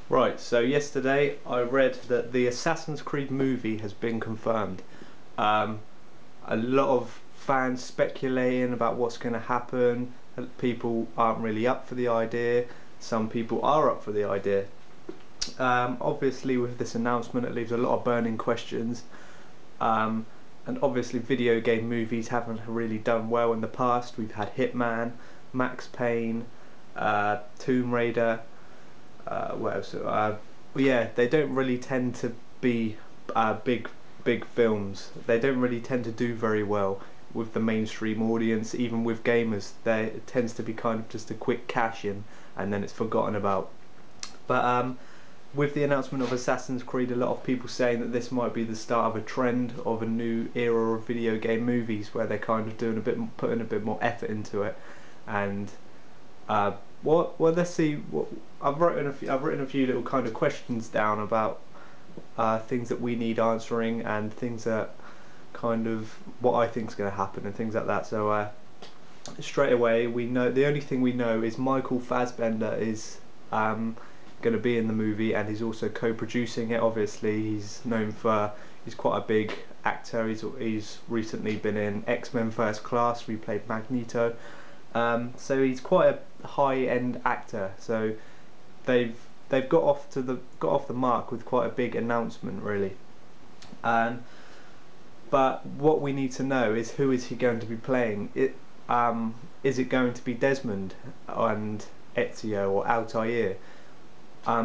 Right, so yesterday I read that the Assassin's Creed movie has been confirmed. Um, a lot of fans speculating about what's going to happen. People aren't really up for the idea. Some people are up for the idea. Obviously, with this announcement, it leaves a lot of burning questions. Um, and obviously, video game movies haven't really done well in the past. We've had Hitman, Max Payne, Tomb Raider. What else? Yeah, they don't really tend to be big films. They don't really tend to do very well with the mainstream audience, even with gamers. It tends to be kind of just a quick cash in, and then it's forgotten about. But with the announcement of Assassin's Creed, a lot of people saying that this might be the start of a trend of a new era of video game movies where they're kind of doing putting a bit more effort into it, and uh, well, let's see. I've written a few little kind of questions down about things that we need answering and things that kind of what I think is going to happen and things like that. So straight away, we know the only thing we know is Michael Fassbender is going to be in the movie, and he's also co-producing it. Obviously, he's quite a big actor. He's recently been in X-Men First Class. We played Magneto. So he's quite a high-end actor. So they've got off the mark with quite a big announcement, really. And but what we need to know is who is he going to be playing? Is it going to be Desmond and Ezio or Altair?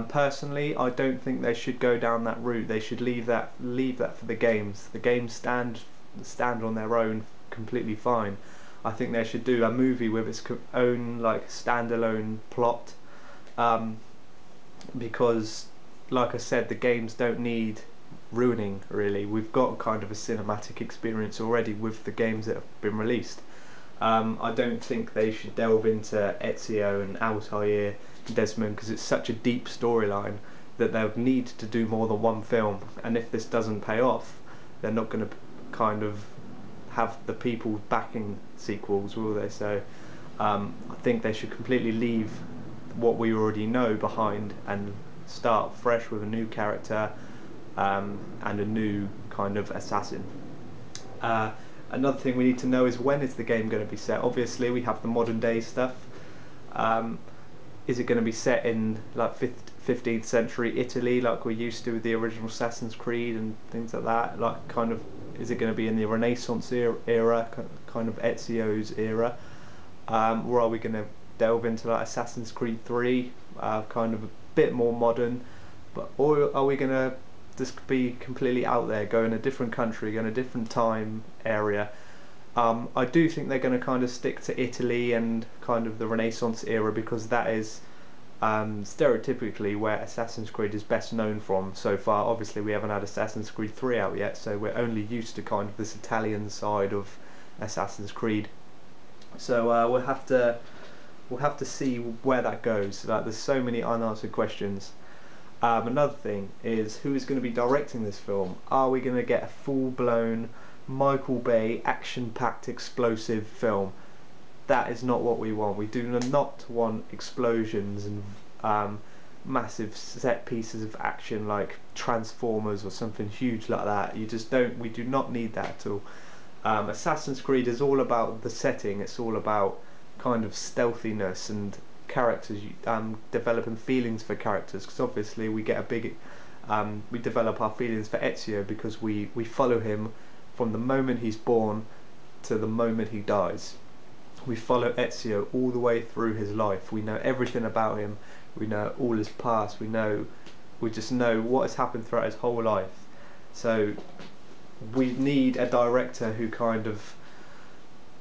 Personally, I don't think they should go down that route. They should leave that for the games. The games stand on their own completely fine. I think they should do a movie with its own like standalone plot, um, because, like I said, the games don't need ruining really. We've got kind of a cinematic experience already with the games that have been released. I don't think they should delve into Ezio and Altair and Desmond because it's such a deep storyline that they'll need to do more than one film. And if this doesn't pay off, they're not going to kind of have the people backing sequels, will they? So I think they should completely leave what we already know behind and start fresh with a new character and a new kind of assassin. Uh, Another thing we need to know is when is the game going to be set. Obviously, we have the modern day stuff. Um, is it going to be set in like 15th century Italy, like we're used to with the original Assassin's Creed and things like that? Like, kind of, is it going to be in the Renaissance era, kind of Ezio's era, or are we going to delve into like Assassin's Creed 3, kind of a bit more modern, or are we going to just be completely out there, go in a different country, go in a different time area? I do think they're going to kind of stick to Italy and kind of the Renaissance era because that is stereotypically where Assassin's Creed is best known from so far. Obviously, we haven't had Assassin's Creed 3 out yet, so we're only used to kind of this Italian side of Assassin's Creed. So we'll have to see where that goes. Like, there's so many unanswered questions. Another thing is who is going to be directing this film. Are we going to get a full-blown Michael Bay action-packed explosive film? That is not what we want. We do not want explosions and massive set pieces of action like Transformers or something huge like that. You just don't. We do not need that at all. Assassin's Creed is all about the setting. It's all about kind of stealthiness and characters, developing feelings for characters. Because obviously we develop our feelings for Ezio because we follow him from the moment he's born to the moment he dies. We follow Ezio all the way through his life. We know everything about him. We know all his past. We just know what has happened throughout his whole life. So we need a director who kind of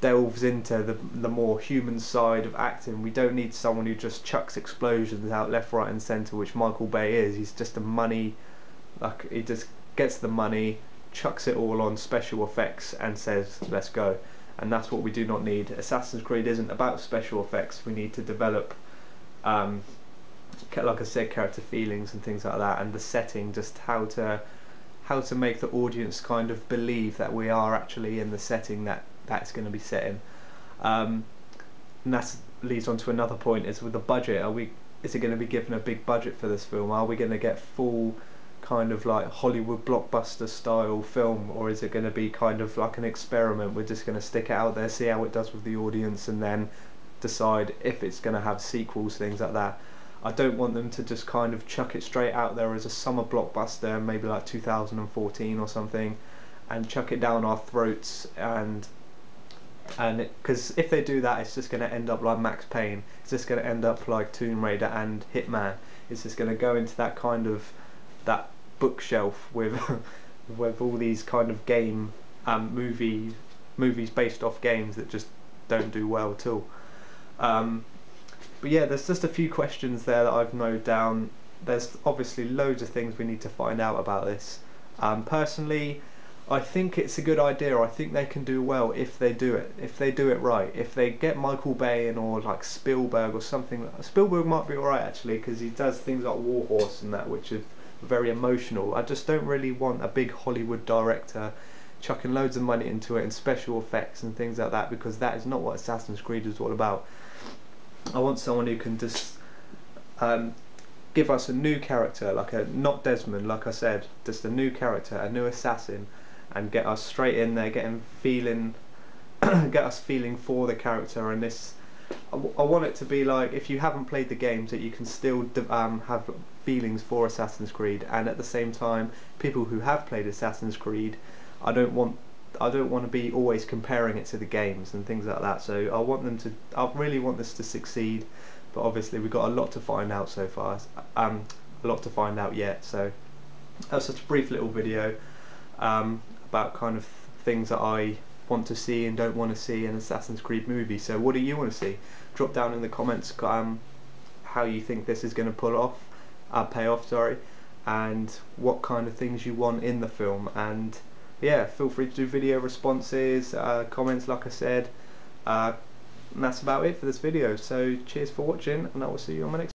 delves into the more human side of acting. We don't need someone who just chucks explosions out left, right, and centre, which Michael Bay is. He's just a money, like, he just gets the money, chucks it all on special effects, and says, "Let's go." And that's what we do not need. Assassin's Creed isn't about special effects. We need to develop, um, like I said, character feelings and things like that, and the setting, just how to make the audience kind of believe that we are actually in the setting that's going to be set in. And that leads on to another point: is with the budget. Are we is it going to be given a big budget for this film? Are we going to get full kind of like Hollywood blockbuster style film, or is it going to be kind of like an experiment? We're just going to stick it out there, see how it does with the audience, and then decide if it's going to have sequels, things like that. I don't want them to just kind of chuck it straight out there as a summer blockbuster, maybe like 2014 or something, and chuck it down our throats. And because if they do that, it's just going to end up like Max Payne. It's just going to end up like Tomb Raider and Hitman. It's just going to go into that kind of that bookshelf with with all these kind of game movies based off games that just don't do well at all. Um, but yeah, there's just a few questions there that I've noted down. There's obviously loads of things we need to find out about this. Personally, I think it's a good idea. I think they can do well if they do it. If they do it right. If they get Michael Bay in, or like Spielberg or something. Spielberg might be alright actually, because he does things like War Horse and that, which is very emotional. I just don't really want a big Hollywood director chucking loads of money into it and special effects and things like that, because that is not what Assassin's Creed is all about. I want someone who can just um, give us a new character, like a not Desmond, like I said, just a new character, a new assassin, and get us straight in there, get us feeling for the character. And this, I want it to be like, if you haven't played the games, that you can still have feelings for Assassin's Creed, and at the same time, people who have played Assassin's Creed, I don't want to be always comparing it to the games and things like that. So I really want this to succeed, but obviously we've got a lot to find out so far, a lot to find out yet. So that was such a brief little video about kind of things that I want to see and don't want to see in an Assassin's Creed movie. So what do you want to see? Drop down in the comments how you think this is going to pay off, sorry, and what kind of things you want in the film. And yeah, feel free to do video responses, comments, like I said, and that's about it for this video. So cheers for watching, and I will see you on my next